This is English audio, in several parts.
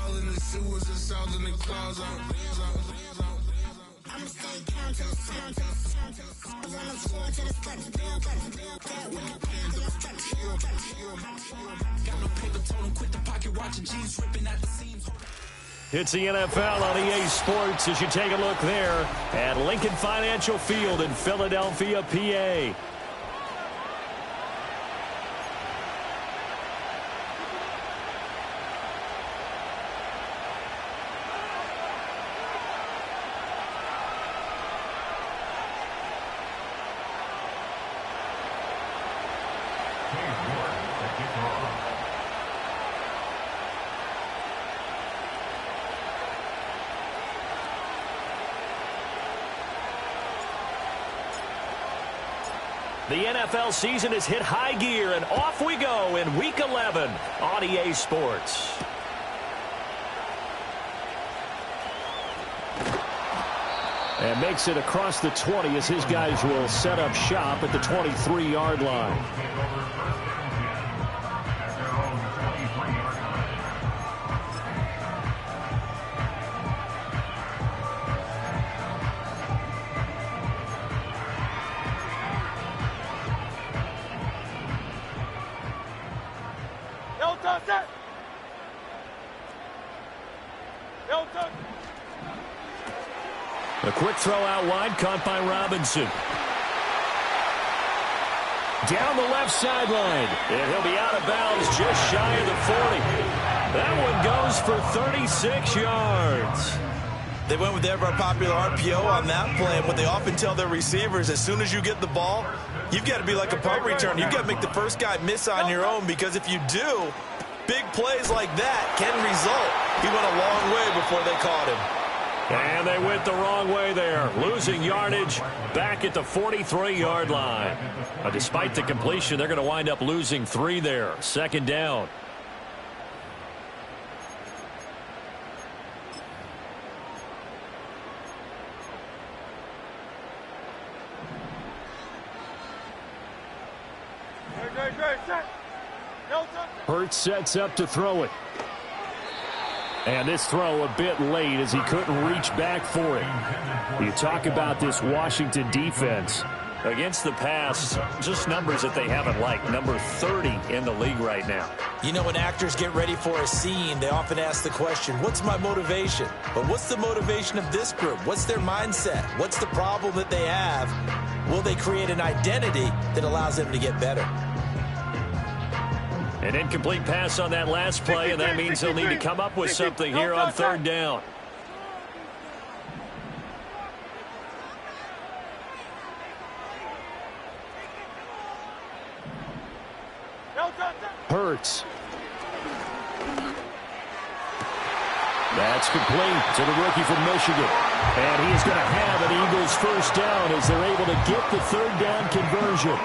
all in the sewers and south in the closet. I'ma stay down to the sound, to the sound, to the sound. On the floor to the steps, build up, with the hands on the steps, got no paper, told him quit the pocket, watching jeans ripping at the seams. It's the NFL on EA Sports as you take a look there at Lincoln Financial Field in Philadelphia, PA. The NFL season has hit high gear, and off we go in Week 11 on EA Sports. And makes it across the 20 as his guys will set up shop at the 23-yard line. A quick throw out wide, caught by Robinson. Down the left sideline, and he'll be out of bounds just shy of the 40. That one goes for 36 yards. They went with the ever-popular RPO on that play, and what they often tell their receivers, as soon as you get the ball, you've got to be like a punt return. You've got to make the first guy miss on your own, because if you do, big plays like that can result. He went a long way before they caught him. And they went the wrong way there, losing yardage back at the 43-yard line. Despite the completion, they're going to wind up losing 3 there. Second down. Hurts sets up to throw it. And this throw a bit late as he couldn't reach back for it. You talk about this Washington defense. Against the pass, just numbers that they haven't liked. Number 30 in the league right now. You know, when actors get ready for a scene, they often ask the question, what's my motivation? But what's the motivation of this group? What's their mindset? What's the problem that they have? Will they create an identity that allows them to get better? An incomplete pass on that last play, and that means they'll need to come up with something here on third down. Hurts. That's complete to the rookie from Michigan. And he is going to have an Eagles first down as they're able to get the third down conversion.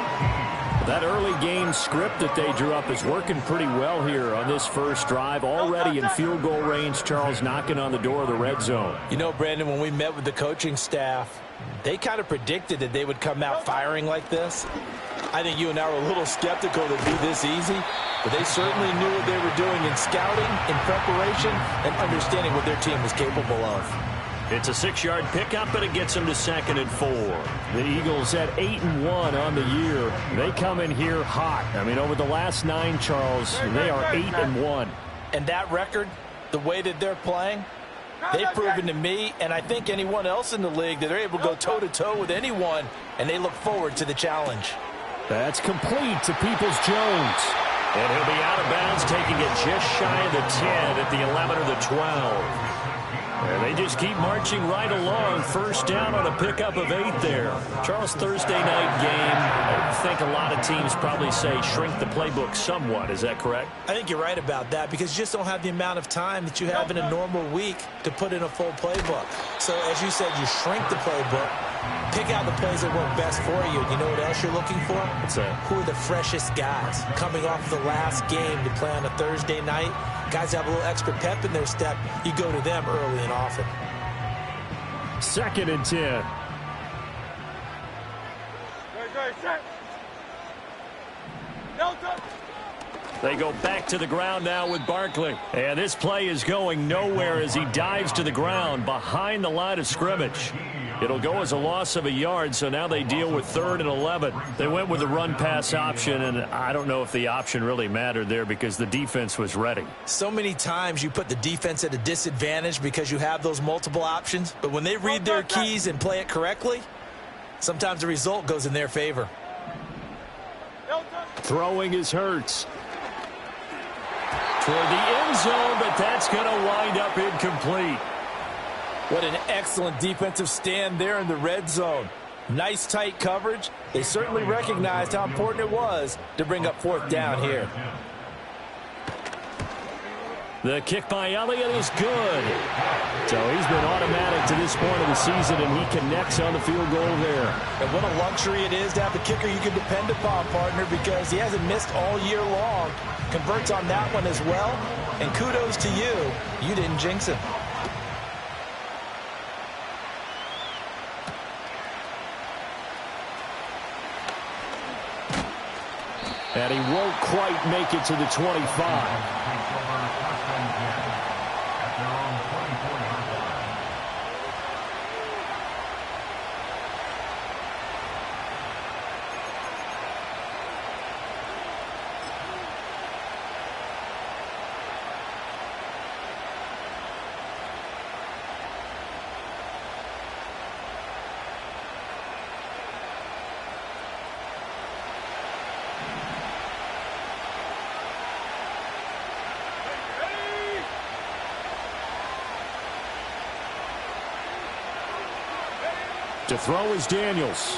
That early game script that they drew up is working pretty well here on this first drive. Already in field goal range, Charles knocking on the door of the red zone. You know, Brandon, when we met with the coaching staff, they kind of predicted that they would come out firing like this. I think you and I were a little skeptical that it'd be this easy, but they certainly knew what they were doing in scouting, in preparation, and understanding what their team was capable of. It's a 6-yard pickup, and it gets them to 2nd and 4. The Eagles at 8-1 on the year. They come in here hot. I mean, over the last 9, Charles, they are 8-1. And that record, the way that they're playing, they've proven to me, and I think anyone else in the league, that they're able to go toe-to-toe with anyone, and they look forward to the challenge. That's complete to Peoples-Jones. And he'll be out of bounds, taking it just shy of the 10 at the 11 or the 12. And they just keep marching right along. First down on a pickup of 8 there. Charles, Thursday night game, I think a lot of teams probably say shrink the playbook somewhat. Is that correct? I think you're right about that, because you just don't have the amount of time that you have in a normal week to put in a full playbook. So, as you said, you shrink the playbook, pick out the plays that work best for you. And you know what else you're looking for? What's that? Who are the freshest guys coming off the last game to play on a Thursday night? Guys have a little extra pep in their step. You go to them early and often. 2nd and 10. They go back to the ground now with Barkley. And this play is going nowhere as he dives to the ground behind the line of scrimmage. It'll go as a loss of a yard, so now they deal with 3rd and 11. They went with the run-pass option, and I don't know if the option really mattered there because the defense was ready. So many times you put the defense at a disadvantage because you have those multiple options, but when they read their keys and play it correctly, sometimes the result goes in their favor. Throwing is Hurts. Toward the end zone, but that's going to wind up incomplete. What an excellent defensive stand there in the red zone. Nice tight coverage. They certainly recognized how important it was to bring up 4th down here. The kick by Elliott is good. So he's been automatic to this point of the season, and he connects on the field goal there. And what a luxury it is to have a kicker you can depend upon, partner, because he hasn't missed all year long. Converts on that one as well. And kudos to you. You didn't jinx him. And he won't quite make it to the 25. To throw is Daniels.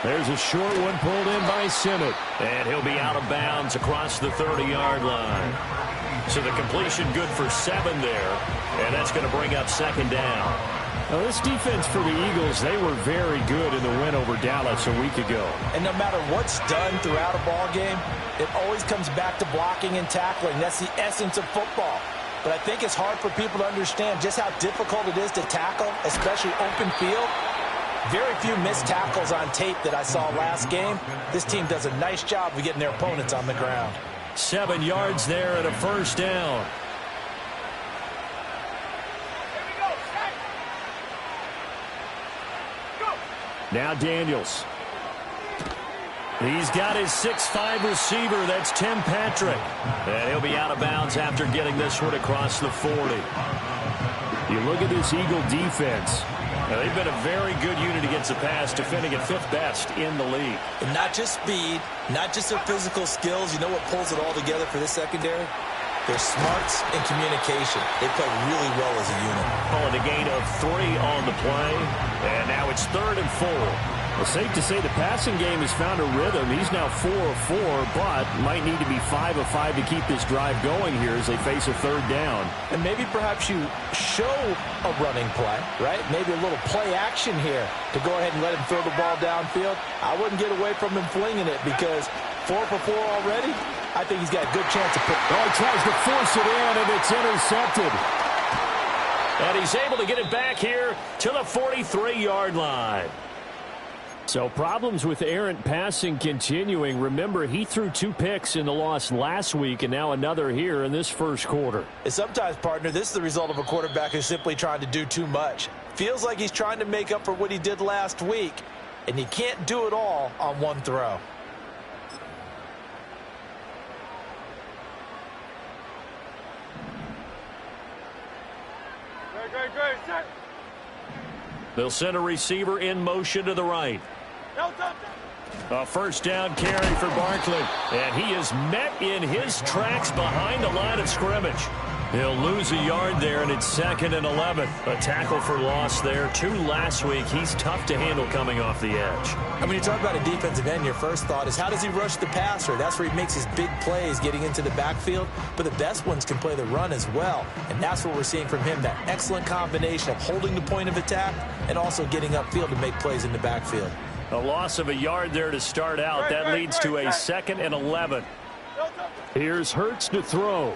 There's a short one pulled in by Simmett. And he'll be out of bounds across the 30-yard line. So the completion good for 7 there. And that's going to bring up 2nd down. Now this defense for the Eagles, they were very good in the win over Dallas a week ago. And no matter what's done throughout a ball game, it always comes back to blocking and tackling. That's the essence of football. But I think it's hard for people to understand just how difficult it is to tackle, especially open field. Very few missed tackles on tape that I saw last game. This team does a nice job of getting their opponents on the ground. 7 yards there and a 1st down. Now Daniels. He's got his 6'5" receiver. That's Tim Patrick. And he'll be out of bounds after getting this one across the 40. You look at this Eagle defense. Now, they've been a very good unit against the pass, defending at 5th best in the league. And not just speed, not just their physical skills. You know what pulls it all together for this secondary? Their smarts and communication. They play really well as a unit. Oh, and a gain of 3 on the play. And now it's 3rd and 4. Well, safe to say the passing game has found a rhythm. He's now 4 of 4, but might need to be 5 of 5 to keep this drive going here as they face a 3rd down. And maybe perhaps you show a running play, right? Maybe a little play action here to go ahead and let him throw the ball downfield. I wouldn't get away from him flinging it because 4 for 4 already, I think he's got a good chance of putting. Oh, he tries to force it in, and it's intercepted. And he's able to get it back here to the 43-yard line. So problems with errant passing continuing. Remember, he threw 2 picks in the loss last week and now another here in this first quarter. And sometimes, partner, this is the result of a quarterback who's simply trying to do too much. Feels like he's trying to make up for what he did last week, and he can't do it all on one throw. They'll send a receiver in motion to the right. A 1st down carry for Barkley. And he is met in his tracks behind the line of scrimmage. He'll lose a yard there, and it's 2nd and 11. A tackle for loss there. 2 last week. He's tough to handle coming off the edge. And when you talk about a defensive end, your first thought is how does he rush the passer? That's where he makes his big plays getting into the backfield. But the best ones can play the run as well. And that's what we're seeing from him, that excellent combination of holding the point of attack and also getting upfield to make plays in the backfield. A loss of a yard there to start out. That leads to a 2nd and 11. Here's Hurts to throw.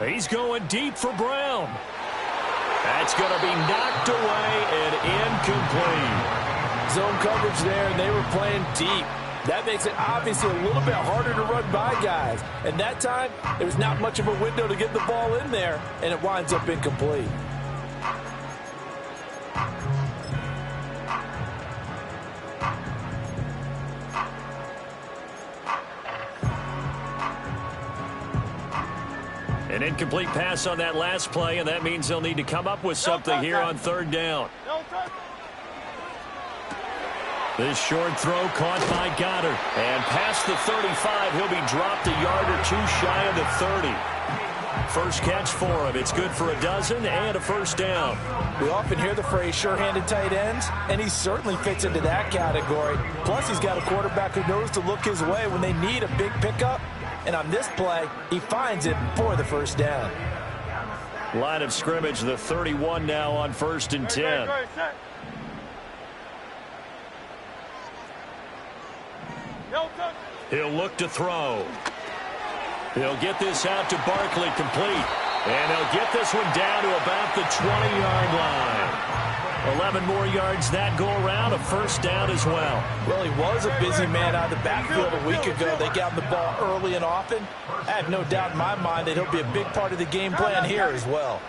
He's going deep for Brown. That's going to be knocked away and incomplete. Zone coverage there, and they were playing deep. That makes it obviously a little bit harder to run by guys. And that time, there was not much of a window to get the ball in there, and it winds up incomplete. An incomplete pass on that last play, and that means they'll need to come up with something here on third down. This short throw caught by Goddard. And past the 35, he'll be dropped a yard or two shy of the 30. First catch for him. It's good for a dozen and a first down. We often hear the phrase sure-handed tight ends, and he certainly fits into that category. Plus, he's got a quarterback who knows to look his way when they need a big pickup. And on this play, he finds it for the first down. Line of scrimmage, the 31 now on 1st and 10. He'll look to throw. He'll get this out to Barkley, complete. And he'll get this one down to about the 20-yard line. 11 more yards that go around, a first down as well. Well, he was a busy man out of the backfield a week ago. They got him the ball early and often. I have no doubt in my mind that he'll be a big part of the game plan here as well.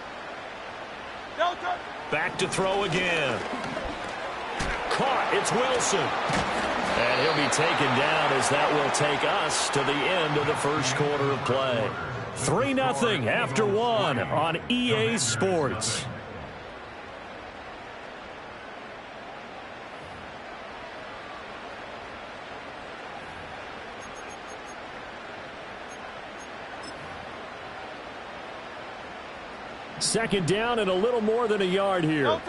Back to throw again. Caught. It's Wilson. And he'll be taken down as that will take us to the end of the first quarter of play. 3-0 after 1 on EA Sports. Second down and a little more than a yard here.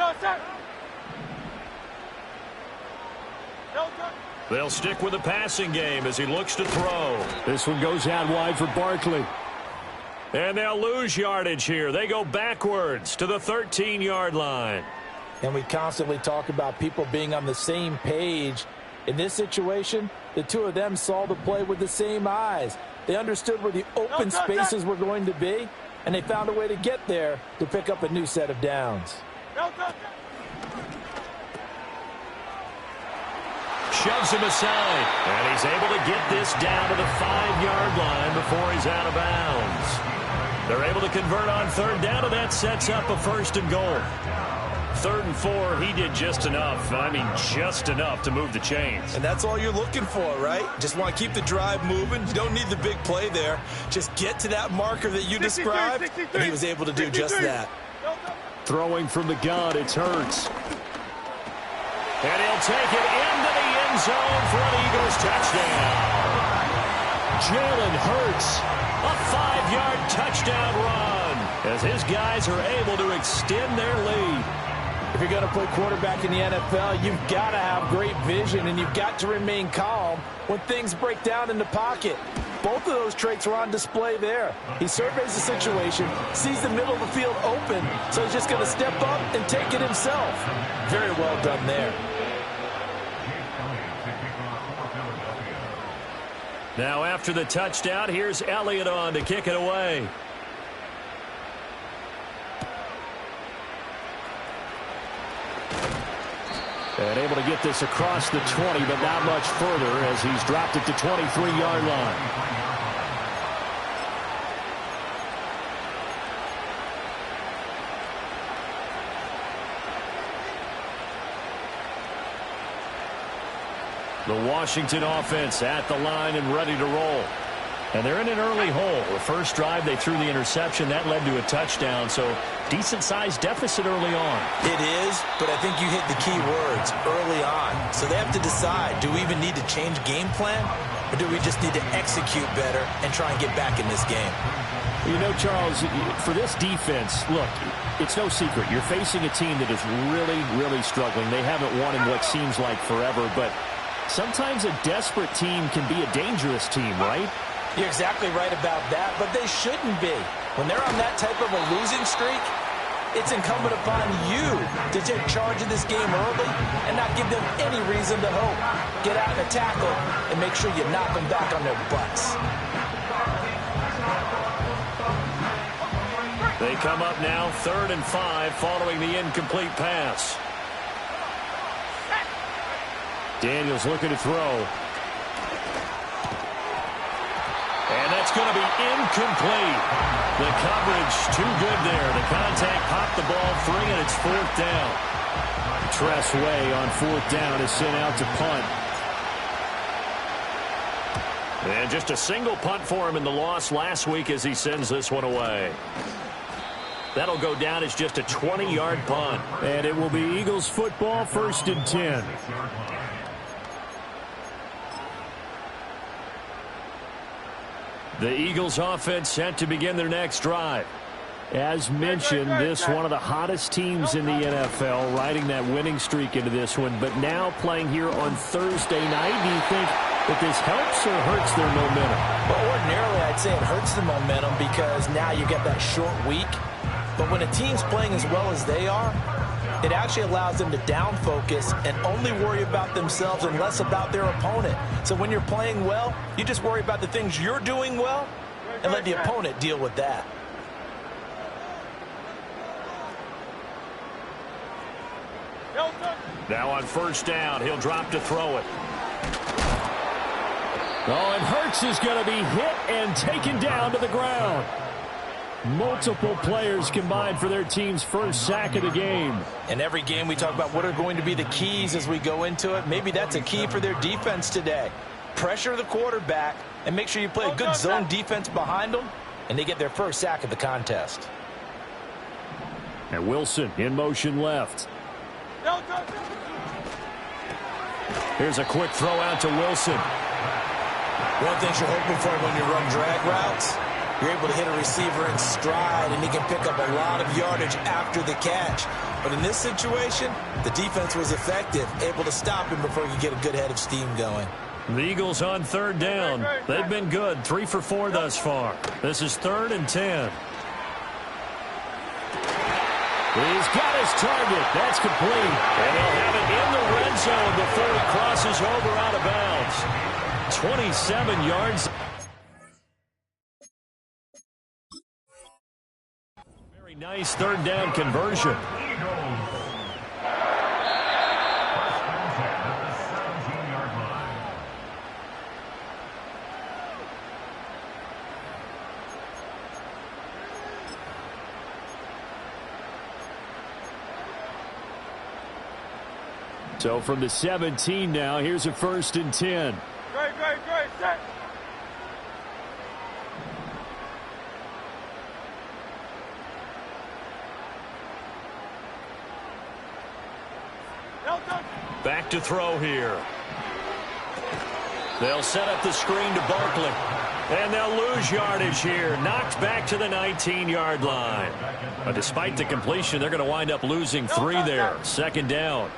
They'll stick with the passing game as he looks to throw. This one goes out wide for Barkley. And they'll lose yardage here. They go backwards to the 13-yard line. And we constantly talk about people being on the same page. In this situation, the two of them saw the play with the same eyes. They understood where the open spaces were going to be, and they found a way to get there to pick up a new set of downs. Shoves him aside, and he's able to get this down to the 5-yard line before he's out of bounds. They're able to convert on third down, and that sets up a first and goal. 3rd and 4, he did just enough. I mean, just enough to move the chains. And that's all you're looking for, right? Just want to keep the drive moving. You don't need the big play there. Just get to that marker that you described, and he was able to do just that. Throwing from the gun, it's Hurts. And he'll take it into the end zone for an Eagles touchdown. Jalen Hurts, a 5-yard touchdown run, as his guys are able to extend their lead. If you're going to play quarterback in the NFL, you've got to have great vision, and you've got to remain calm when things break down in the pocket. Both of those traits are on display there. He surveys the situation, sees the middle of the field open, so he's just going to step up and take it himself. Very well done there. Now after the touchdown, here's Elliott on to kick it away. And able to get this across the 20, but not much further as he's dropped it to 23-yard line. The Washington offense at the line and ready to roll. And they're in an early hole. The first drive, they threw the interception. That led to a touchdown, so decent-sized deficit early on. It is, but I think you hit the key words, early on. So they have to decide, do we even need to change game plan, or do we just need to execute better and try and get back in this game? You know, Charles, for this defense, look, it's no secret. You're facing a team that is really, really struggling. They haven't won in what seems like forever, but sometimes a desperate team can be a dangerous team, right? You're exactly right about that, but they shouldn't be. When they're on that type of a losing streak, it's incumbent upon you to take charge of this game early and not give them any reason to hope. Get out and tackle and make sure you knock them back on their butts. They come up now 3rd and 5 following the incomplete pass. Daniels looking to throw. And that's going to be incomplete. The coverage too good there. The contact popped the ball free, and it's 4th down. Tress Way on 4th down is sent out to punt. And just a single punt for him in the loss last week as he sends this one away. That'll go down as just a 20-yard punt. And it will be Eagles football, 1st and 10. The Eagles offense set to begin their next drive. As mentioned, this one of the hottest teams in the NFL, riding that winning streak into this one, but now playing here on Thursday night. Do you think that this helps or hurts their momentum? Well, ordinarily, I'd say it hurts the momentum because now you get that short week. But when a team's playing as well as they are, it actually allows them to down focus and only worry about themselves and less about their opponent. So when you're playing well, you just worry about the things you're doing well and let the opponent deal with that. Now on 1st down, he'll drop to throw it. Oh, and Hurts is going to be hit and taken down to the ground. Multiple players combined for their team's first sack of the game. In every game we talk about what are going to be the keys as we go into it. Maybe that's a key for their defense today. Pressure the quarterback and make sure you play a good zone defense behind them, and they get their first sack of the contest. And Wilson in motion left. Here's a quick throw out to Wilson. One thing you're hoping for when you run drag routes, you're able to hit a receiver in stride, and he can pick up a lot of yardage after the catch. But in this situation, the defense was effective, able to stop him before he could get a good head of steam going. The Eagles on 3rd down. They've been good, 3 for 4 thus far. This is 3rd and 10. He's got his target. That's complete. And he'll have it in the red zone before he crosses over out of bounds. 27 yards. Very nice 3rd down conversion. So from the 17 now, here's a 1st and 10. Great, set. Back to throw here. They'll set up the screen to Barkley. And they'll lose yardage here. Knocked back to the 19-yard line. But despite the completion, they're going to wind up losing 3 there. 2nd down.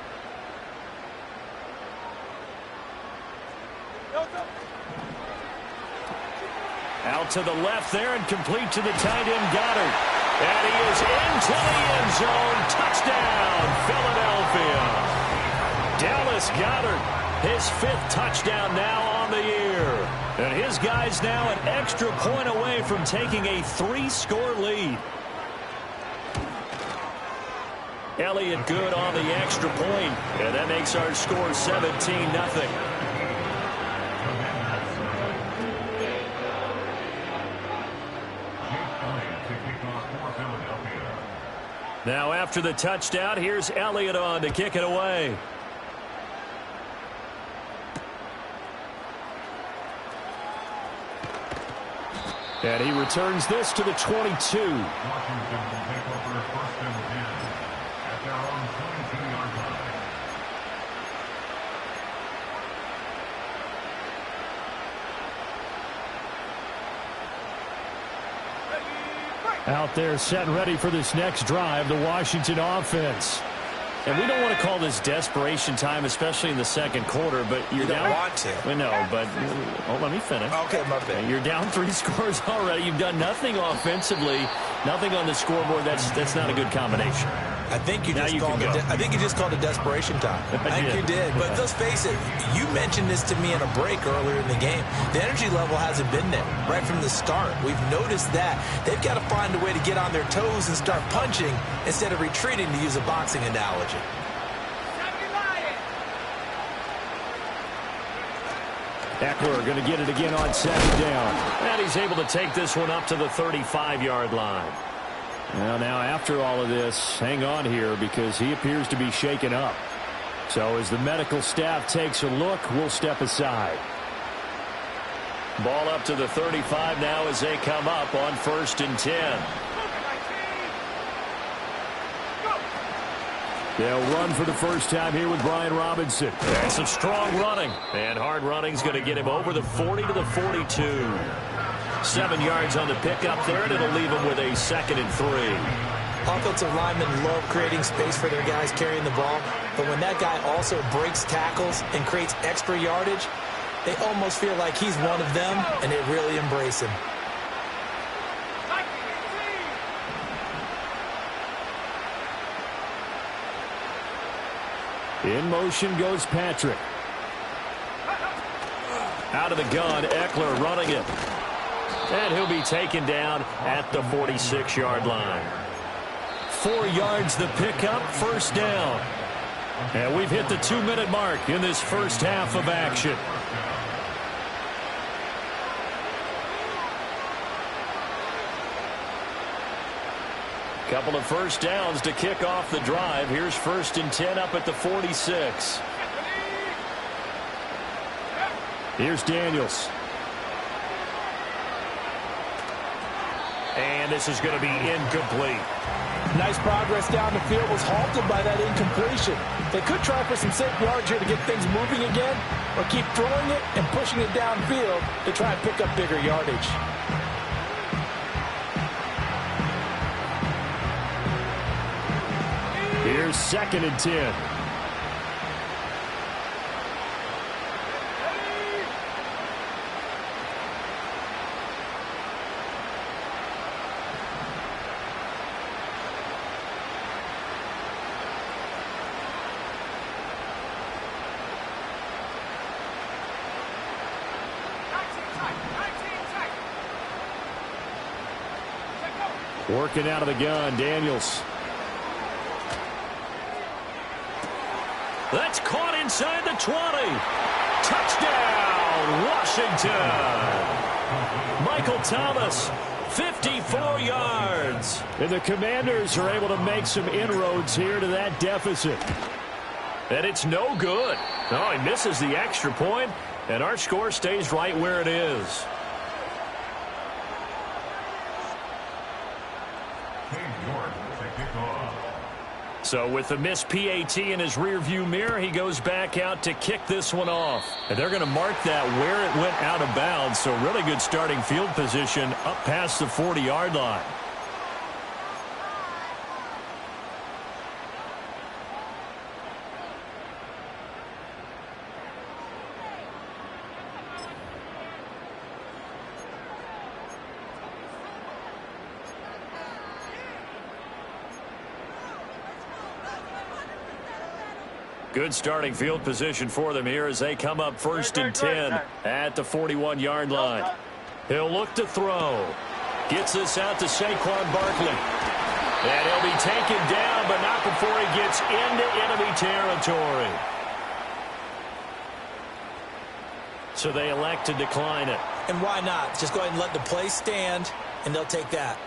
Out to the left there and complete to the tight end Goddard. And he is into the end zone. Touchdown, Philadelphia. Dallas Goedert, his 5th touchdown now on the year. And his guys now an extra point away from taking a 3-score lead. Elliott good on the extra point. And that makes our score 17-0. Now after the touchdown, here's Elliott on to kick it away. And he returns this to the 22. Out there set ready for this next drive, the Washington offense. And we don't want to call this desperation time, especially in the 2nd quarter, but you're down. You don't want to. I know, but let me finish. Okay, my bad. You're down 3 scores already. You've done nothing offensively, nothing on the scoreboard. That's not a good combination. I think you just called it desperation time. I think you did. But let's face it, you mentioned this to me in a break earlier in the game. The energy level hasn't been there right from the start. We've noticed that. They've got to find a way to get on their toes and start punching instead of retreating, to use a boxing analogy. Eckler going to get it again on second down. And he's able to take this one up to the 35-yard line. Well, now after all of this, hang on here because he appears to be shaken up. So as the medical staff takes a look, we'll step aside. Ball up to the 35 now as they come up on 1st and 10. They'll run for the first time here with Brian Robinson. And some strong running. And hard running's going to get him over the 40 to the 42. 7 yards on the pickup there, and it'll leave him with a 2nd and 3. Offensive linemen love creating space for their guys carrying the ball. But when that guy also breaks tackles and creates extra yardage, they almost feel like he's one of them, and they really embrace him. In motion goes Patrick. Out of the gun, Eckler running it. And he'll be taken down at the 46-yard line. 4 yards the pickup, 1st down. And we've hit the 2-minute mark in this first half of action. Couple of first downs to kick off the drive. Here's 1st and 10 up at the 46. Here's Daniels. And this is going to be incomplete. Nice progress down the field was halted by that incompletion. They could try for some safe yards here to get things moving again, or keep throwing it and pushing it downfield to try and pick up bigger yardage. Here's 2nd and 10. Working out of the gun, Daniels. That's caught inside the 20. Touchdown, Washington. Michael Thomas, 54 yards. And the Commanders are able to make some inroads here to that deficit. And it's no good. No, he misses the extra point, and our score stays right where it is. So with the missed PAT in his rearview mirror, he goes back out to kick this one off. And they're going to mark that where it went out of bounds. So really good starting field position up past the 40-yard line. Good starting field position for them here as they come up 1st and 10 at the 41-yard line. He'll look to throw. Gets this out to Saquon Barkley. And he'll be taken down, but not before he gets into enemy territory. So they elect to decline it. And why not? Just go ahead and let the play stand, and they'll take that.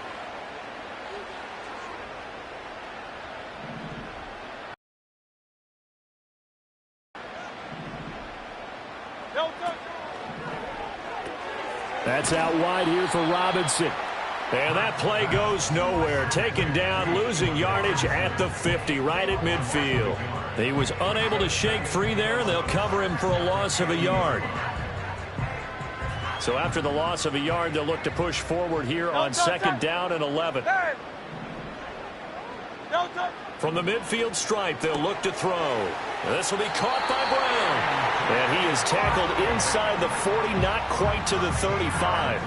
That's out wide here for Robinson. And that play goes nowhere. Taken down, losing yardage at the 50, right at midfield. He was unable to shake free there. They'll cover him for a loss of a yard. So after the loss of a yard, they'll look to push forward here on 2nd down and 11. From the midfield stripe, they'll look to throw. This will be caught by Brown. And he is tackled inside the 40, not quite to the 35.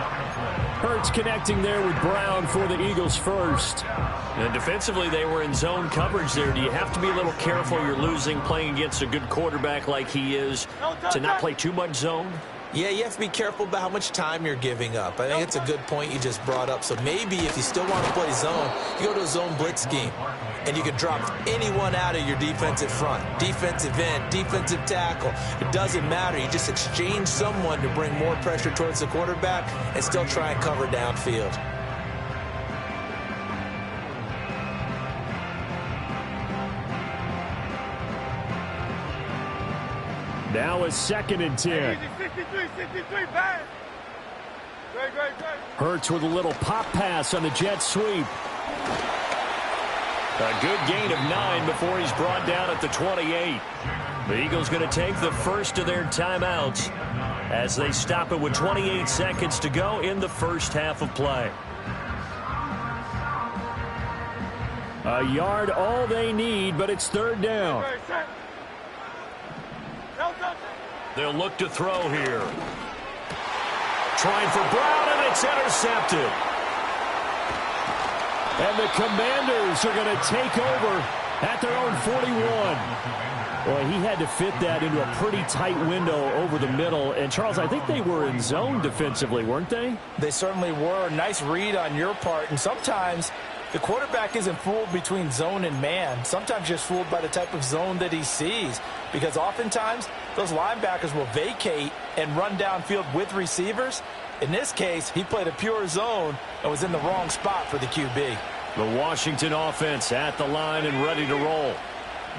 Hurts connecting there with Brown for the Eagles first. And defensively, they were in zone coverage there. Do you have to be a little careful? You're losing, playing against a good quarterback like he is, to not play too much zone? Yeah, you have to be careful about how much time you're giving up. I think it's a good point you just brought up. So maybe if you still want to play zone, you go to a zone blitz scheme, and you can drop anyone out of your defensive front, defensive end, defensive tackle. It doesn't matter. You just exchange someone to bring more pressure towards the quarterback and still try and cover downfield. Now a 2nd and 10. 63, bang. Great. Hurts with a little pop pass on the jet sweep. A good gain of 9 before he's brought down at the 28. The Eagles going to take the first of their timeouts as they stop it with 28 seconds to go in the first half of play. A yard all they need, but it's 3rd down. They'll look to throw here. Trying for Brown, and it's intercepted. And the Commanders are going to take over at their own 41. Boy, he had to fit that into a pretty tight window over the middle. And, Charles, I think they were in zone defensively, weren't they? They certainly were. Nice read on your part. And sometimes the quarterback isn't fooled between zone and man. Sometimes just fooled by the type of zone that he sees. Because oftentimes, those linebackers will vacate and run downfield with receivers. In this case, he played a pure zone and was in the wrong spot for the QB. The Washington offense at the line and ready to roll.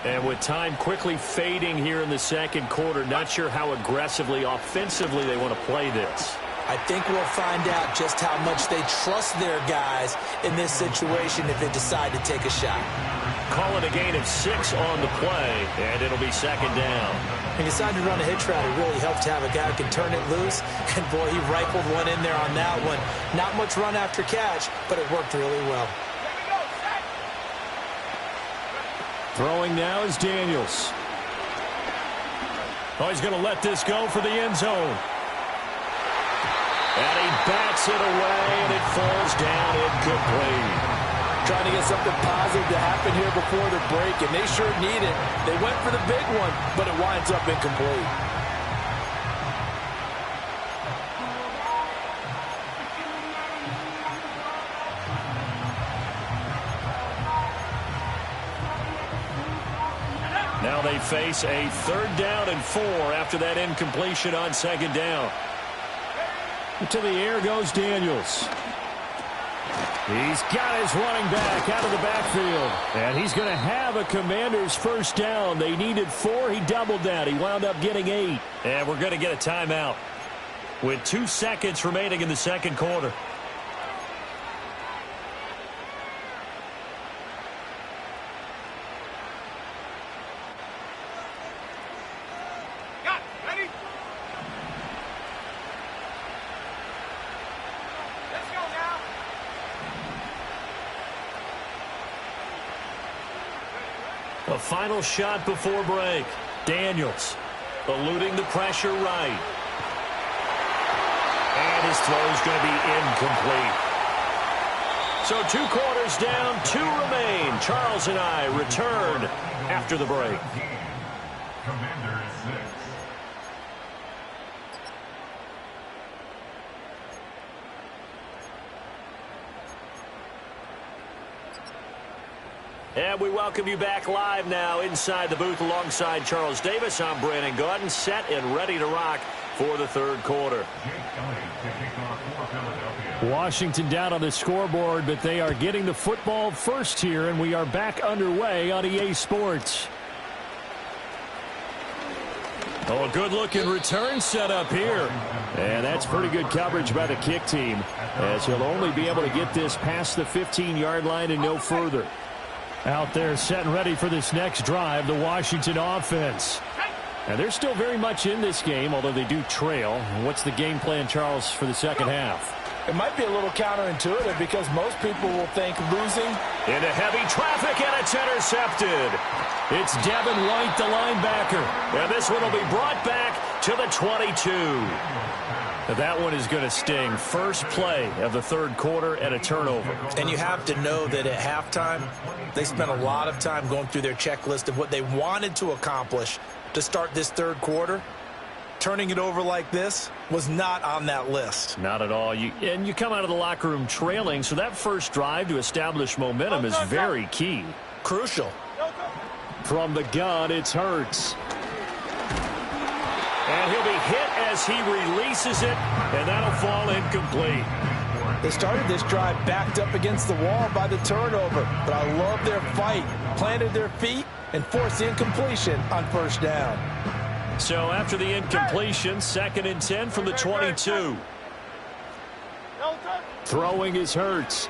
And with time quickly fading here in the second quarter, not sure how aggressively, offensively they want to play this. I think we'll find out just how much they trust their guys in this situation if they decide to take a shot. Call it a gain of 6 on the play, and it'll be 2nd down. He decided to run a hitch route. It really helps to have a guy who can turn it loose. And, boy, he rifled one in there on that one. Not much run after catch, but it worked really well. Throwing now is Daniels. Oh, he's going to let this go for the end zone. And he bats it away, and it falls down incomplete. Trying to get something positive to happen here before the break, and they sure need it. They went for the big one, but it winds up incomplete. Now they face a 3rd down and 4 after that incompletion on 2nd down. To the air goes Daniels. He's got his running back out of the backfield. And he's going to have a Commanders 1st down. They needed 4. He doubled that. He wound up getting 8. And we're going to get a timeout with 2 seconds remaining in the second quarter. A final shot before break. Daniels eluding the pressure right. And his throw is going to be incomplete. So 2 quarters down, 2 remain. Charles and I return after the break. Commanders 6. And we welcome you back live now inside the booth alongside Charles Davis. I'm Brandon Gaudin, set and ready to rock for the 3rd quarter. Washington down on the scoreboard, but they are getting the football first here, and we are back underway on EA Sports. Oh, a good-looking return set up here. And that's pretty good coverage by the kick team, as he'll only be able to get this past the 15-yard line and no further. Out there set and ready for this next drive, the Washington offense. And they're still very much in this game, although they do trail. What's the game plan, Charles, for the second half? It might be a little counterintuitive because most people will think losing. Into heavy traffic, and it's intercepted. It's Devin White, the linebacker. And this one will be brought back to the 22. That one is going to sting. First play of the 3rd quarter and a turnover. And you have to know that at halftime, they spent a lot of time going through their checklist of what they wanted to accomplish to start this 3rd quarter. turning it over like this was not on that list. Not at all. You come out of the locker room trailing, so that first drive to establish momentum is very key. Crucial. From the gun, it's Hurts. And he'll be hit as he releases it, and that'll fall incomplete. They started this drive backed up against the wall by the turnover, but I love their fight. Planted their feet and forced the incompletion on first down. So after the incompletion, 2nd and 10 from the 22. Throwing is Hurts.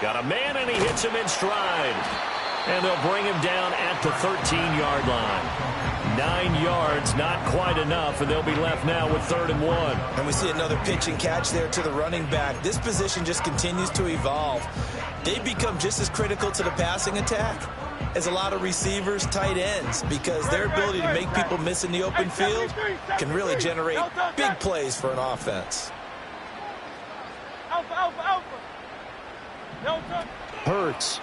Got a man, and he hits him in stride. And they'll bring him down at the 13-yard line. 9 yards, not quite enough, and they'll be left now with 3rd and 1. And we see another pitch and catch there to the running back. This position just continues to evolve. They become just as critical to the passing attack as a lot of receivers, tight ends, because their ability to make people miss in the open field can really generate big plays for an offense. Hurts.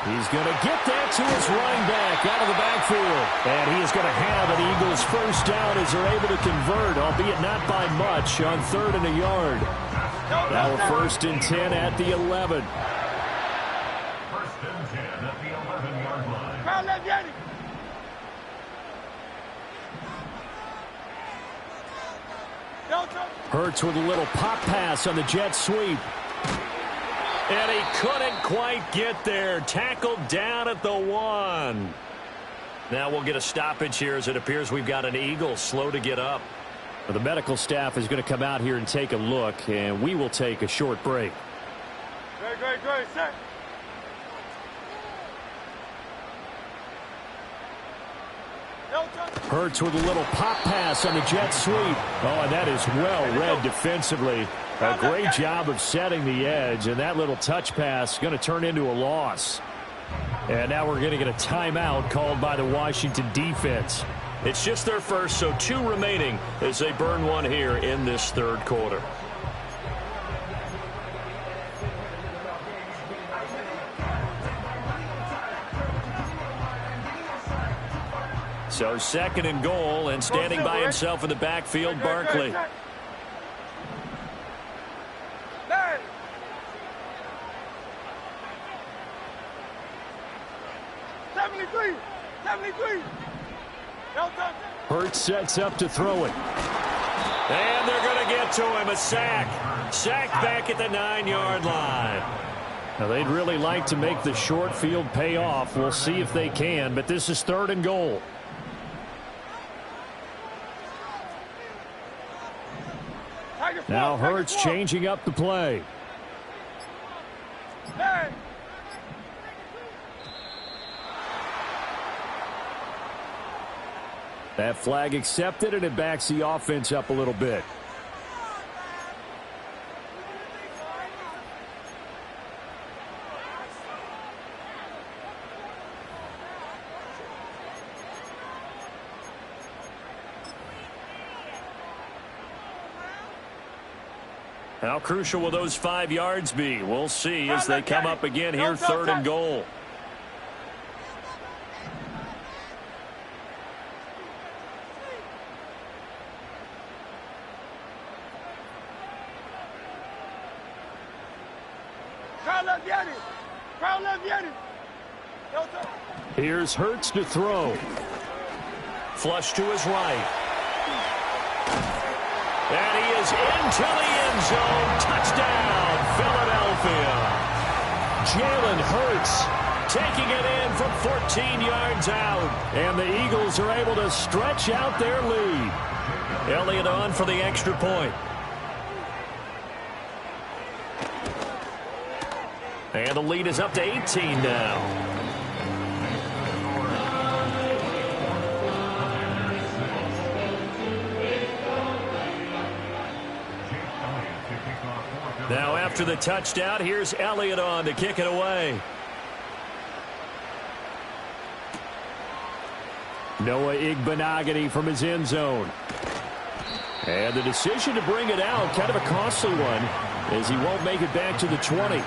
He's going to get that to his running back out of the backfield. And he is going to have an Eagles first down as they're able to convert, albeit not by much, on 3rd and a yard. Now 1st and 10 at the 11. 1st and 10 at the 11-yard line. Hurts with a little pop pass on the jet sweep. And he couldn't quite get there. Tackled down at the 1. Now we'll get a stoppage here as it appears we've got an Eagle slow to get up. Well, the medical staff is going to come out here and take a look, and we will take a short break. Great, set. Hurts with a little pop pass on the jet sweep. Oh, and that is well read defensively. A great job of setting the edge, and that little touch pass is going to turn into a loss. And now we're going to get a timeout called by the Washington defense. It's just their first, so 2 remaining as they burn one here in this 3rd quarter. So 2nd and goal, and standing by himself in the backfield, Barkley. Hurts sets up to throw it. And they're going to get to him. A sack. Sack back at the 9-yard line. Now, they'd really like to make the short field pay off. We'll see if they can, but this is 3rd and goal. Now Hurts changing up the play. That flag accepted, and it backs the offense up a little bit. How crucial will those 5 yards be? We'll see as they come up again here, 3rd and goal. Here's Hurts to throw. Flush to his right. And he is into the end zone. Touchdown, Philadelphia. Jalen Hurts taking it in from 14 yards out. And the Eagles are able to stretch out their lead. Elliott on for the extra point. And the lead is up to 18 now. Now after the touchdown, here's Elliott on to kick it away. Noah Igbenogany from his end zone. And the decision to bring it out, kind of a costly one, as he won't make it back to the 20.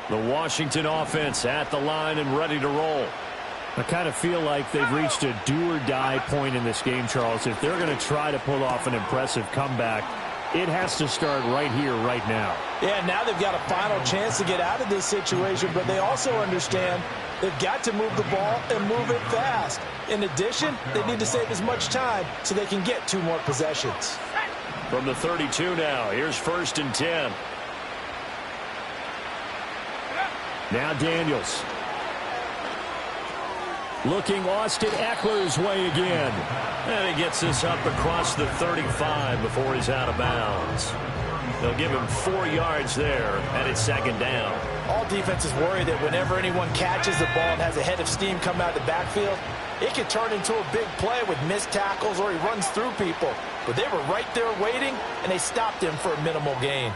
The Washington offense at the line and ready to roll. I kind of feel like they've reached a do-or-die point in this game, Charles. If they're going to try to pull off an impressive comeback, it has to start right here, right now. Yeah, now they've got a final chance to get out of this situation, but they also understand they've got to move the ball and move it fast. In addition, they need to save as much time so they can get 2 more possessions. From the 32 now, here's 1st and 10. Now Daniels. Looking Austin Eckler's way again. And he gets this up across the 35 before he's out of bounds. They'll give him 4 yards there, and it's 2nd down. All defenses worry that whenever anyone catches the ball and has a head of steam come out of the backfield, it can turn into a big play with missed tackles or he runs through people. But they were right there waiting, and they stopped him for a minimal gain.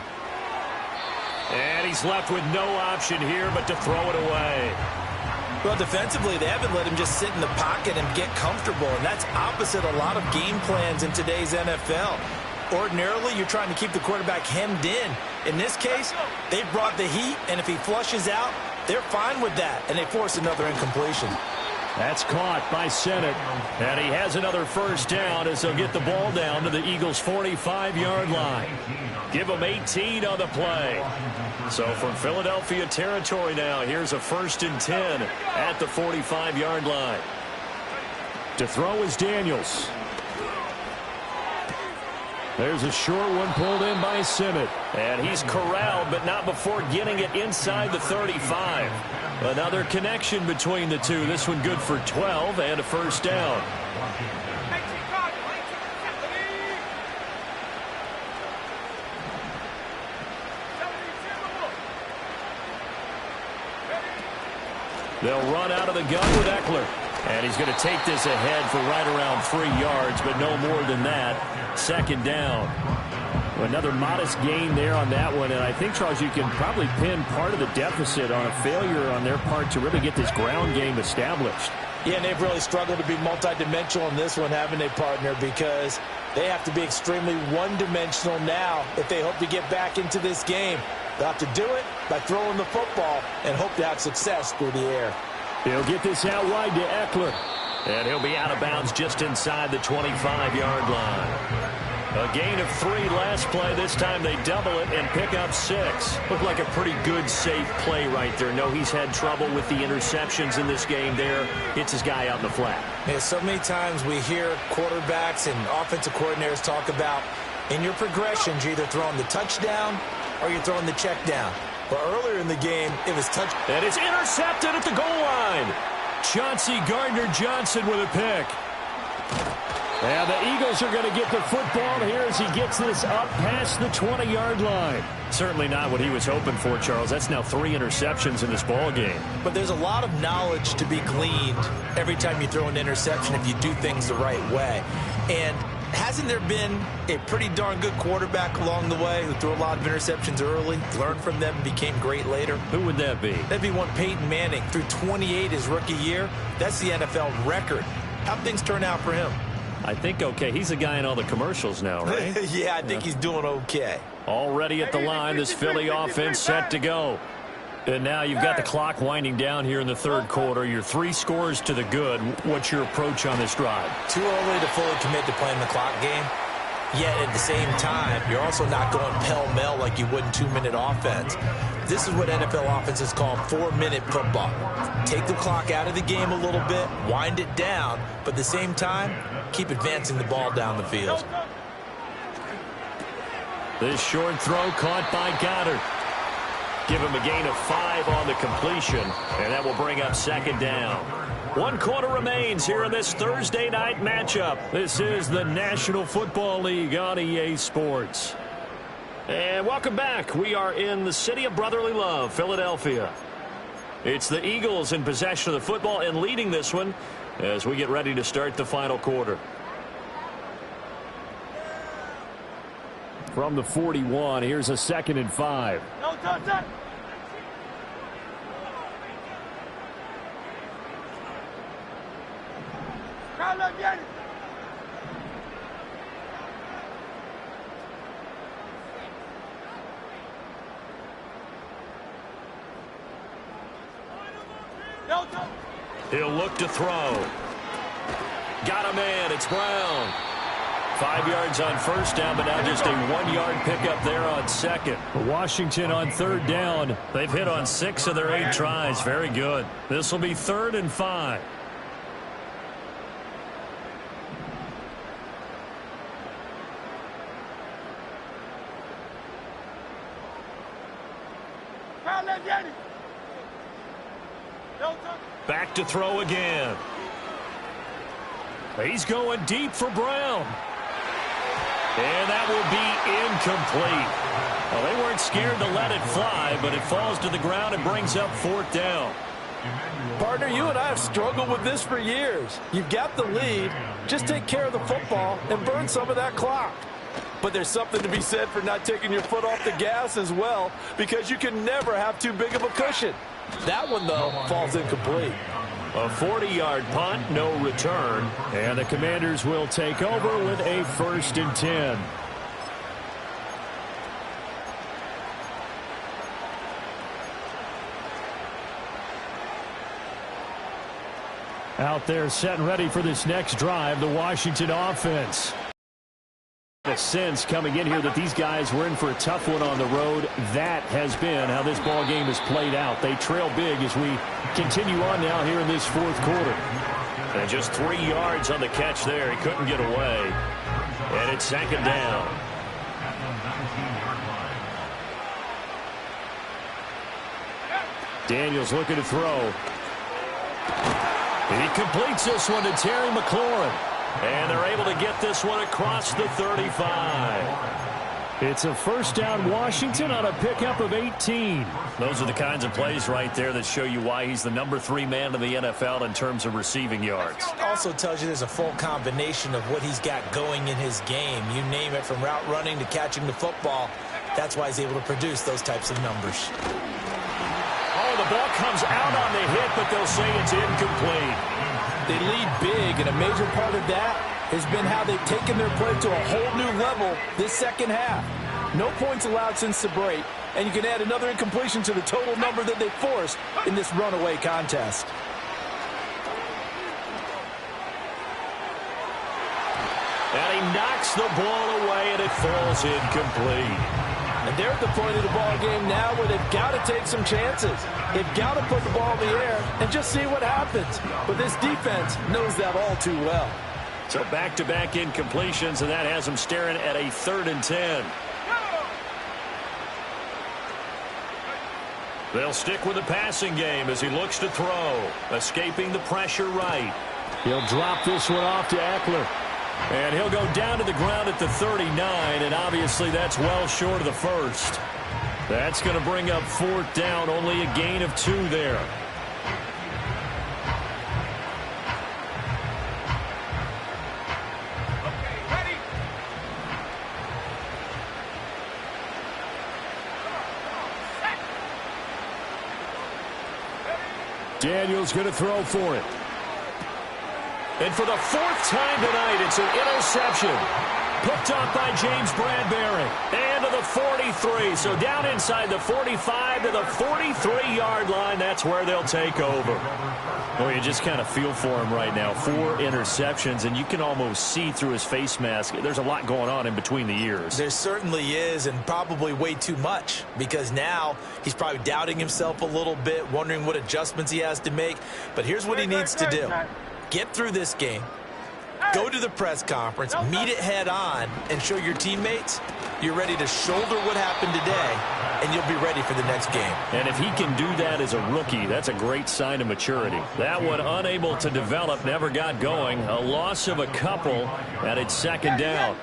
And he's left with no option here but to throw it away. Well, defensively, they haven't let him just sit in the pocket and get comfortable, and that's opposite a lot of game plans in today's NFL. Ordinarily, you're trying to keep the quarterback hemmed in. In this case, they brought the heat, and if he flushes out, they're fine with that, and they force another incompletion. That's caught by Sennett, and he has another 1st down as they'll get the ball down to the Eagles' 45-yard line. Give them 18 on the play. So from Philadelphia territory now, here's a 1st and 10 at the 45-yard line. To throw is Daniels. There's a short one pulled in by Sennett. And he's corralled, but not before getting it inside the 35. Another connection between the two. This one good for 12 and a 1st down. They'll run out of the gun with Eckler. And he's going to take this ahead for right around 3 yards, but no more than that. 2nd down. Another modest gain there on that one, and I think, Charles, you can probably pin part of the deficit on a failure on their part to really get this ground game established. Yeah, and they've really struggled to be multidimensional in this one, haven't they, partner? Because they have to be extremely one-dimensional now if they hope to get back into this game. They'll have to do it by throwing the football and hope to have success through the air. He'll get this out wide to Eckler. And he'll be out of bounds just inside the 25-yard line. A gain of 3 last play. This time they double it and pick up 6. Looked like a pretty good, safe play right there. No, he's had trouble with the interceptions in this game there. Hits his guy out in the flat. Yeah, so many times we hear quarterbacks and offensive coordinators talk about in your progressions, you're either throwing the touchdown or you're throwing the check down. But earlier in the game, it was touch. And it's intercepted at the goal line. Chauncey Gardner-Johnson with a pick. And the Eagles are going to get the football here as he gets this up past the 20-yard line. Certainly not what he was hoping for, Charles. That's now 3 interceptions in this ball game. But there's a lot of knowledge to be gleaned every time you throw an interception if you do things the right way. And hasn't there been a pretty darn good quarterback along the way who threw a lot of interceptions early, learned from them, and became great later? Who would that be? That'd be one Peyton Manning. Threw 28 his rookie year. That's the NFL record. How'd things turn out for him? I think okay. He's a guy in all the commercials now, right? Yeah, I think he's doing okay. Already at the line, this Philly offense set to go. And now you've got the clock winding down here in the 3rd quarter. You're 3 scores to the good. What's your approach on this drive? Too early to fully commit to playing the clock game. Yet at the same time, you're also not going pell-mell like you would in 2-minute offense. This is what NFL offenses call 4-minute football. Take the clock out of the game a little bit, wind it down, but at the same time, keep advancing the ball down the field. This short throw caught by Goddard. Give him a gain of 5 on the completion, and that will bring up 2nd down. 1 quarter remains here in this Thursday night matchup. This is the National Football League on EA Sports. And welcome back. We are in the city of brotherly love, Philadelphia. It's the Eagles in possession of the football and leading this one as we get ready to start the final quarter. From the 41, here's a 2nd and 5. He'll look to throw. Got a man. It's Brown. 5 yards on first down, but now just a 1-yard pickup there on second. Washington on third down. They've hit on 6 of their 8 tries. Very good. This will be 3rd and 5. Back to throw again. He's going deep for Brown. And that will be incomplete. Well, they weren't scared to let it fly, but it falls to the ground and brings up 4th down. Partner, you and I have struggled with this for years. You've got the lead. Just take care of the football and burn some of that clock. But there's something to be said for not taking your foot off the gas as well, because you can never have too big of a cushion. That one, though, falls incomplete. A 40-yard punt, no return. And the Commanders will take over with a 1st and 10. Out there set and ready for this next drive, the Washington offense. A sense coming in here that these guys were in for a tough one on the road. That has been how this ball game has played out. They trail big as we continue on now here in this 4th quarter. And just 3 yards on the catch there. He couldn't get away. And it's 2nd down. Daniels looking to throw. He completes this one to Terry McLaurin. And they're able to get this one across the 35. It's a 1st down Washington on a pickup of 18. Those are the kinds of plays right there that show you why he's the number 3 man in the NFL in terms of receiving yards. Also tells you there's a full combination of what he's got going in his game. You name it, from route running to catching the football. That's why he's able to produce those types of numbers. Oh, the ball comes out on the hit, but they'll say it's incomplete. They lead big, and a major part of that has been how they've taken their play to a whole new level this second half. No points allowed since the break, and you can add another incompletion to the total number that they forced in this runaway contest. And he knocks the ball away, and it falls incomplete. And they're at the point of the ball game now where they've got to take some chances. They've got to put the ball in the air and just see what happens. But this defense knows that all too well. So back-to-back incompletions, and that has them staring at a 3rd and 10. They'll stick with the passing game as he looks to throw. Escaping the pressure right. He'll drop this one off to Eckler. And he'll go down to the ground at the 39, and obviously that's well short of the 1st. That's going to bring up 4th down, only a gain of 2 there. Daniels going to throw for it. And for the 4th time tonight, it's an interception. Picked up by James Bradbury. And to the 43. So down inside the 45 to the 43-yard line. That's where they'll take over. Well, you just kind of feel for him right now. 4 interceptions, and you can almost see through his face mask. There's a lot going on in between the ears. There certainly is, and probably way too much, because now he's probably doubting himself a little bit, wondering what adjustments he has to make. But here's what he needs to do. Get through this game, go to the press conference, meet it head on, and show your teammates you're ready to shoulder what happened today, and you'll be ready for the next game. And if he can do that as a rookie, that's a great sign of maturity. That one unable to develop, never got going. A loss of a couple, and it's 2nd down.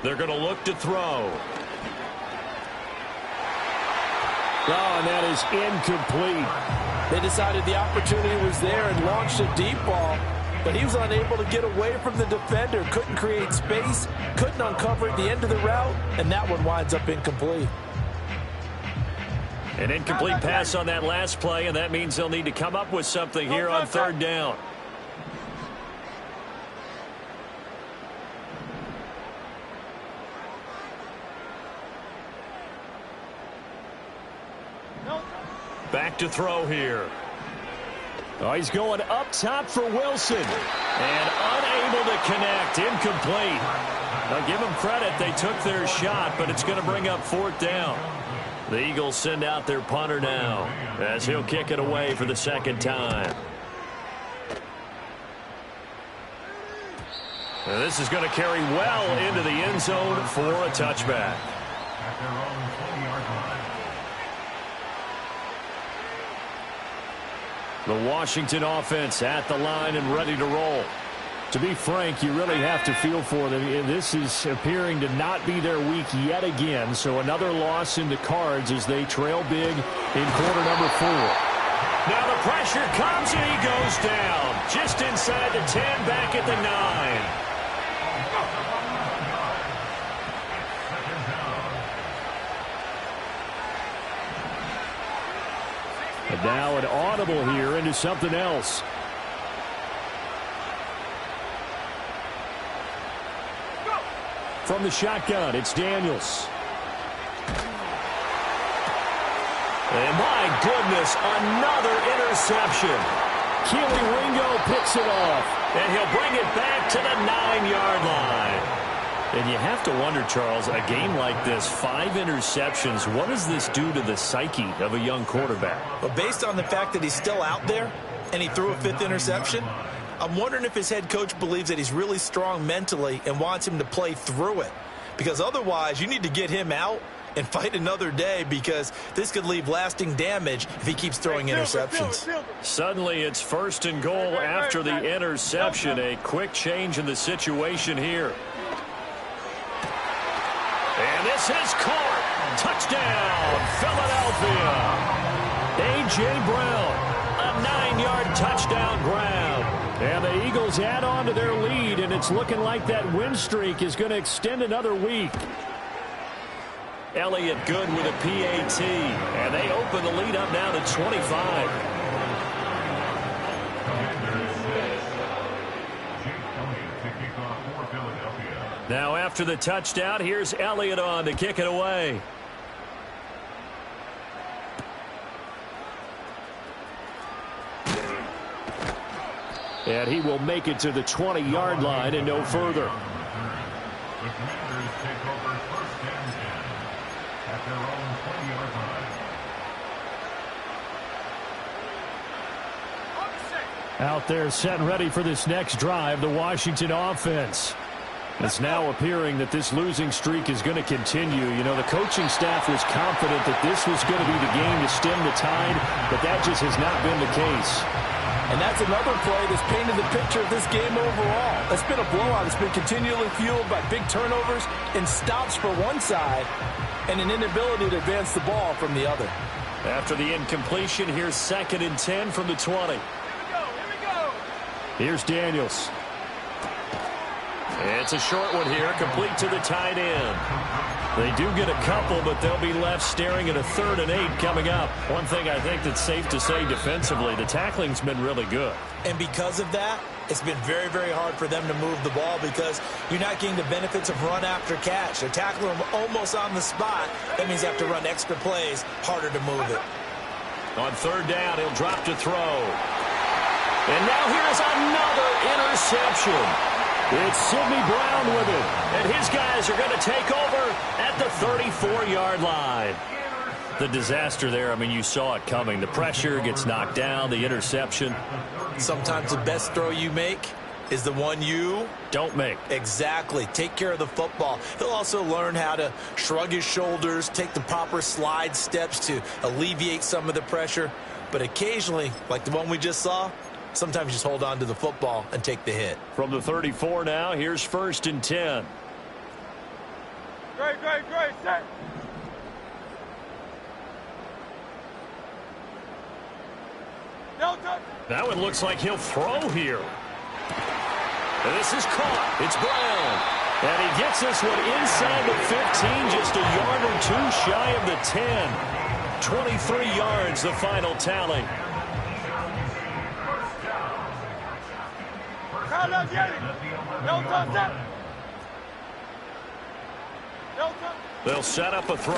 They're going to look to throw. Oh, and that is incomplete. They decided the opportunity was there and launched a deep ball, but he was unable to get away from the defender, couldn't create space, couldn't uncover at the end of the route, and that one winds up incomplete. An incomplete pass on that last play, and that means they'll need to come up with something here on third down. Back to throw here. Oh, he's going up top for Wilson. And unable to connect. Incomplete. Now give them credit. They took their shot, but it's going to bring up fourth down. The Eagles send out their punter now as he'll kick it away for the second time. Now this is going to carry well into the end zone for a touchback. At their own 20-yard line. The Washington offense at the line and ready to roll. To be frank, you really have to feel for them. This is appearing to not be their week yet again. So another loss in the cards as they trail big in quarter number 4. Now the pressure comes and he goes down. Just inside the 10, back at the 9. And now an audible here into something else. From the shotgun, it's Daniels. And my goodness, another interception. Keely Ringo picks it off, and he'll bring it back to the 9-yard line. And you have to wonder, Charles, a game like this, 5 interceptions, what does this do to the psyche of a young quarterback? Well, based on the fact that he's still out there and he threw a 5th interception, I'm wondering if his head coach believes that he's really strong mentally and wants him to play through it. Because otherwise, you need to get him out and fight another day, because this could leave lasting damage if he keeps throwing interceptions. Suddenly, it's 1st and goal after the interception. A quick change in the situation here. And this is caught. Touchdown, Philadelphia. A.J. Brown, a 9-yard touchdown grab. And the Eagles add on to their lead, and it's looking like that win streak is going to extend another week. Elliott good with a PAT, and they open the lead up now to 25. Now after the touchdown, here's Elliott on to kick it away. And he will make it to the 20-yard line and no further. The Commanders take over 1st and 10 at their own 20-yard line. Out there set and ready for this next drive, the Washington offense. It's now appearing that this losing streak is going to continue. You know, the coaching staff was confident that this was going to be the game to stem the tide, but that just has not been the case. And that's another play that's painted the picture of this game overall. It's been a blowout. It's been continually fueled by big turnovers and stops for one side and an inability to advance the ball from the other. After the incompletion, here's 2nd and 10 from the 20. Here's Daniels. It's a short one here, complete to the tight end. They do get a couple, but they'll be left staring at a 3rd and 8 coming up. One thing I think that's safe to say defensively, the tackling's been really good. And because of that, it's been very, very hard for them to move the ball, because you're not getting the benefits of run after catch. They're tackling them almost on the spot. That means they have to run extra plays, harder to move it. On 3rd down, he'll drop to throw. And now here's another interception. It's Sidney Brown with it, and his guys are going to take over at the 34-yard line. The disaster there, I mean, you saw it coming. The pressure gets knocked down, the interception. Sometimes the best throw you make is the one you don't make. Exactly. Take care of the football. He'll also learn how to shrug his shoulders, take the proper slide steps to alleviate some of the pressure. But occasionally, like the one we just saw, sometimes just hold on to the football and take the hit. From the 34 now, here's 1st and 10. Great, set. That one looks like he'll throw here. And this is caught. It's Brown. And he gets this one inside the 15, just a yard or two shy of the 10. 23 yards, the final tally. They'll set up a throw.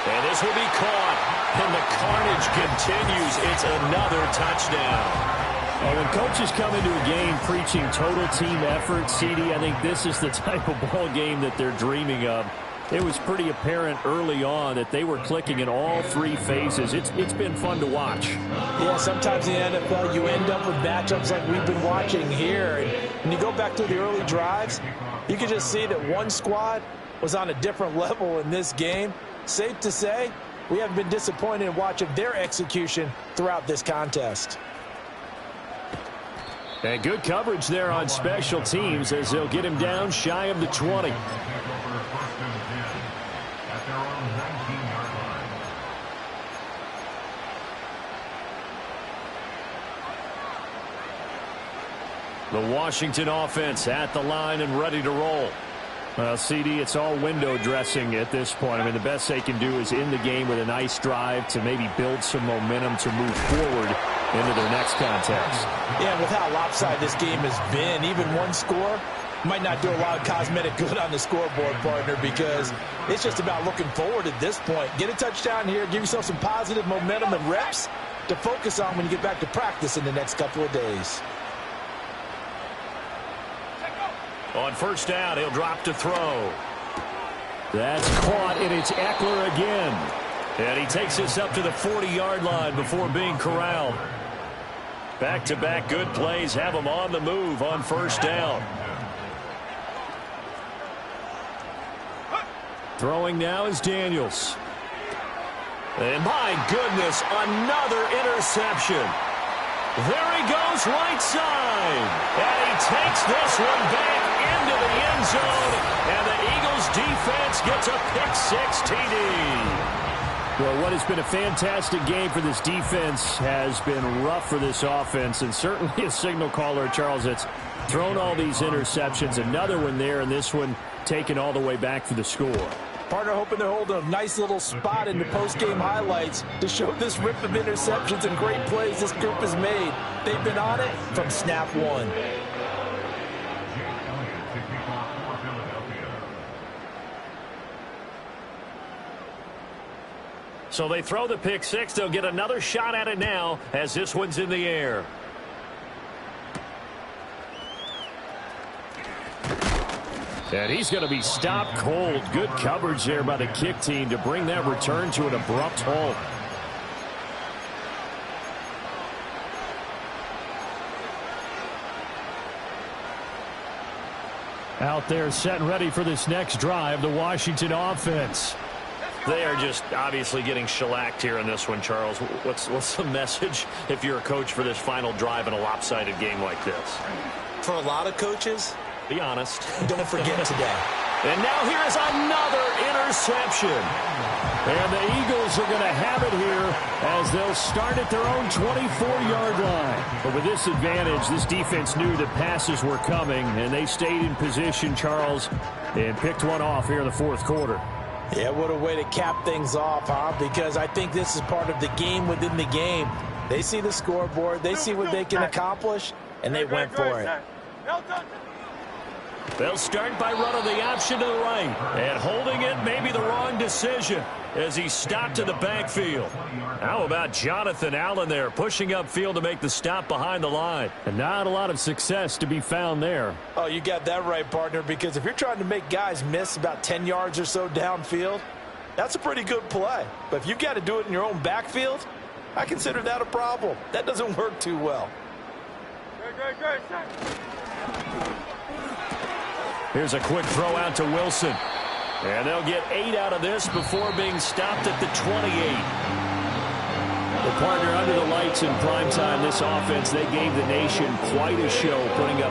And this will be caught. And the carnage continues. It's another touchdown. Well, when coaches come into a game preaching total team effort, CD, I think this is the type of ball game that they're dreaming of. It was pretty apparent early on that they were clicking in all three phases. It's been fun to watch. Yeah, sometimes in the NFL you end up with matchups like we've been watching here. And when you go back to the early drives, you can just see that one squad was on a different level in this game. Safe to say, we haven't been disappointed in watching their execution throughout this contest. And good coverage there on special teams as they'll get him down shy of the 20. The Washington offense at the line and ready to roll. Well, CD, it's all window dressing at this point. I mean, the best they can do is end the game with a nice drive to maybe build some momentum to move forward into their next contest. Yeah, with how lopsided this game has been, even one score might not do a lot of cosmetic good on the scoreboard, partner, because it's just about looking forward at this point. Get a touchdown here, give yourself some positive momentum and reps to focus on when you get back to practice in the next couple of days. On first down, he'll drop to throw. That's caught, and it's Eckler again. And he takes this up to the 40-yard line before being corralled. Back-to-back good plays have him on the move on first down. Throwing now is Daniels. And my goodness, another interception. There he goes right side. And he takes this one back into the end zone. And the Eagles defense gets a pick-6 TD. Well, what has been a fantastic game for this defense has been rough for this offense, and certainly a signal caller, Charles, that's thrown all these interceptions. Another one there, and this one taken all the way back for the score. Partner hoping they're holding a nice little spot in the post-game highlights to show this rip of interceptions and great plays this group has made. They've been on it from snap one. So they throw the pick-6. They'll get another shot at it now as this one's in the air. And he's going to be stopped cold. Good coverage there by the kick team to bring that return to an abrupt halt. Out there set and ready for this next drive, the Washington offense. They are just obviously getting shellacked here in this one, Charles. What's the message if you're a coach for this final drive in a lopsided game like this? For a lot of coaches, be honest. Don't forget today. And now here is another interception. And the Eagles are going to have it here as they'll start at their own 24-yard line. But with this advantage, this defense knew that passes were coming, and they stayed in position, Charles, and picked one off here in the fourth quarter. Yeah, what a way to cap things off, huh? Because I think this is part of the game within the game. They see the scoreboard, they see what they can accomplish, and they went for it. They'll start by running the option to the right. And holding it may be the wrong decision as he stopped to the backfield. How about Jonathan Allen there pushing upfield to make the stop behind the line? And not a lot of success to be found there. Oh, you got that right, partner, because if you're trying to make guys miss about 10 yards or so downfield, that's a pretty good play. But if you've got to do it in your own backfield, I consider that a problem. That doesn't work too well. Here's a quick throw out to Wilson. And they'll get 8 out of this before being stopped at the 28. The partner under the lights in primetime, this offense, they gave the nation quite a show, putting up